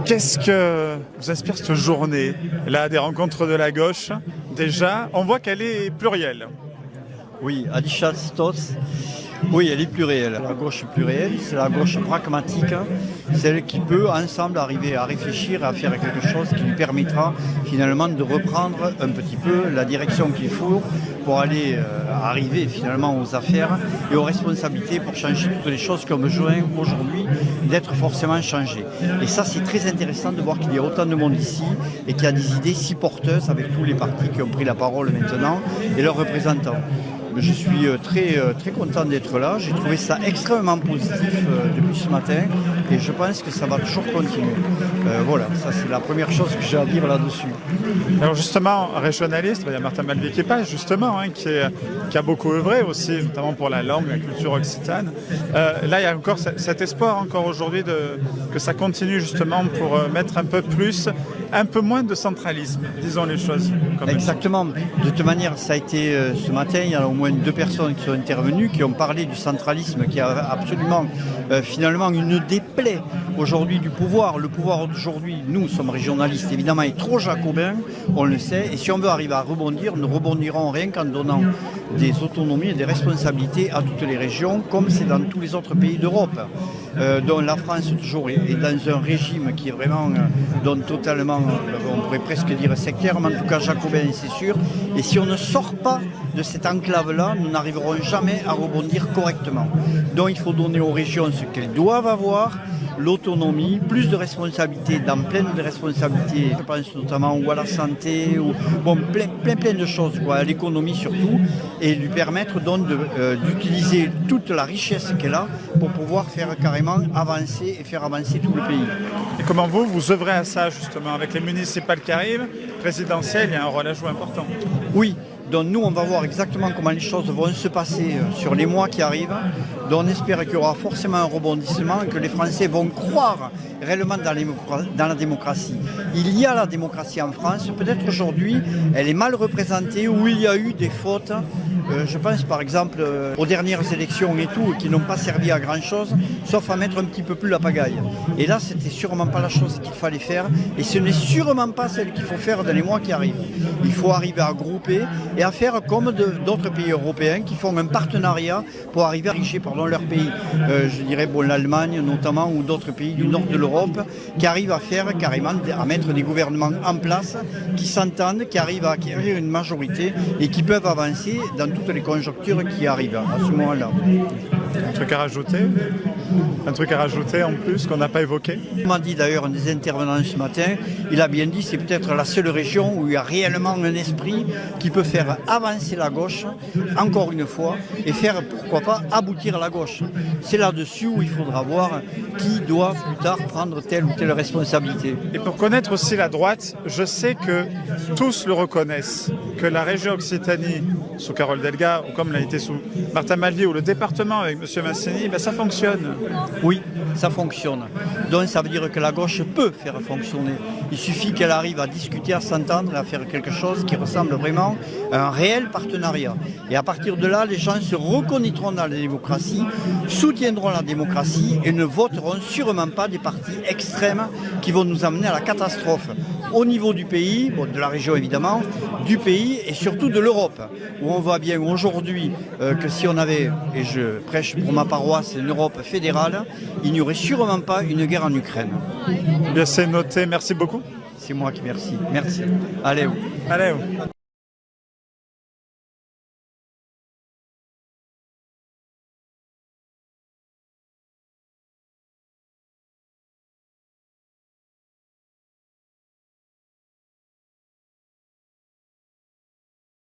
Qu'est-ce que vous inspire cette journée, là, des rencontres de la gauche? Déjà, on voit qu'elle est plurielle. Oui, Alisha Stos, oui, elle est plurielle. La gauche plurielle, c'est la gauche pragmatique, celle qui peut ensemble arriver à réfléchir, à faire quelque chose qui lui permettra finalement de reprendre un petit peu la direction qu'il faut pour aller arriver finalement aux affaires et aux responsabilités pour changer toutes les choses qui ont besoin aujourd'hui d'être forcément changées. Et ça, c'est très intéressant de voir qu'il y a autant de monde ici et qu'il y a des idées si porteuses avec tous les partis qui ont pris la parole maintenant et leurs représentants. Je suis très content d'être là. J'ai trouvé ça extrêmement positif depuis ce matin et je pense que ça va toujours continuer. Voilà, ça c'est la première chose que j'ai à dire là-dessus. Alors justement, régionaliste, il y a Martin Malvier-Képage justement, qui a beaucoup œuvré aussi, notamment pour la langue, la culture occitane. Là, il y a encore cet espoir encore aujourd'hui que ça continue justement pour mettre un peu moins de centralisme, disons les choses. Exactement. De toute manière, ça a été ce matin, il y a au moins 2 personnes qui sont intervenues, qui ont parlé du centralisme, qui a absolument finalement une des plaies aujourd'hui du pouvoir. Le pouvoir d'aujourd'hui, nous sommes régionalistes, évidemment, est trop jacobin, on le sait, et si on veut arriver à rebondir, nous ne rebondirons rien qu'en donnant des autonomies et des responsabilités à toutes les régions, comme c'est dans tous les autres pays d'Europe. Dont la France toujours est dans un régime qui est vraiment totalement, on pourrait presque dire sectaire, mais en tout cas jacobin, c'est sûr. Et si on ne sort pas de cette enclave-là, nous n'arriverons jamais à rebondir correctement. Donc il faut donner aux régions ce qu'elles doivent avoir, l'autonomie, plus de responsabilités, dans plein de responsabilités, je pense notamment ou à la santé, ou bon, plein de choses, à l'économie surtout, et lui permettre donc d'utiliser toute la richesse qu'elle a pour pouvoir faire carrément avancer et faire avancer tout le pays. Et comment vous œuvrez à ça justement avec les municipales qui arrivent, présidentielles, il y a un rôle à jouer important. Oui. Donc nous, on va voir exactement comment les choses vont se passer sur les mois qui arrivent. Donc on espère qu'il y aura forcément un rebondissement et que les Français vont croire réellement dans la démocratie. Il y a la démocratie en France. Peut-être aujourd'hui, elle est mal représentée ou il y a eu des fautes. Je pense par exemple aux dernières élections et tout, qui n'ont pas servi à grand-chose, sauf à mettre un petit peu plus la pagaille. Et là, c'était sûrement pas la chose qu'il fallait faire, et ce n'est sûrement pas celle qu'il faut faire dans les mois qui arrivent. Il faut arriver à grouper et à faire comme d'autres pays européens qui font un partenariat pour arriver à diriger leur pays. Je dirais l'Allemagne notamment, ou d'autres pays du nord de l'Europe, qui arrivent à faire carrément, à mettre des gouvernements en place, qui s'entendent, qui arrivent à acquérir une majorité et qui peuvent avancer dans toutes les conjonctures qui arrivent à ce moment-là. Un truc à rajouter en plus qu'on n'a pas évoqué? On m'a dit d'ailleurs un des intervenants ce matin, il a bien dit c'est peut-être la seule région où il y a réellement un esprit qui peut faire avancer la gauche, encore une fois, et faire pourquoi pas aboutir la gauche. C'est là-dessus où il faudra voir qui doit plus tard prendre telle ou telle responsabilité. Et pour connaître aussi la droite, je sais que tous le reconnaissent, que la région Occitanie, sous Carole Delga, ou comme l'a été sous Martin Malvier, ou le département avec M. Masseny, ça fonctionne. Oui, ça fonctionne. Donc ça veut dire que la gauche peut faire fonctionner. Il suffit qu'elle arrive à discuter, à s'entendre, à faire quelque chose qui ressemble vraiment à un réel partenariat. Et à partir de là, les gens se reconnaîtront dans la démocratie, soutiendront la démocratie et ne voteront sûrement pas des partis extrêmes qui vont nous amener à la catastrophe. Au niveau du pays, de la région évidemment, du pays et surtout de l'Europe, où on voit bien aujourd'hui que si on avait, et je prêche pour ma paroisse, une Europe fédérale, il n'y aurait sûrement pas une guerre en Ukraine. Bien, c'est noté, merci beaucoup. C'est moi qui merci. Merci. Allez.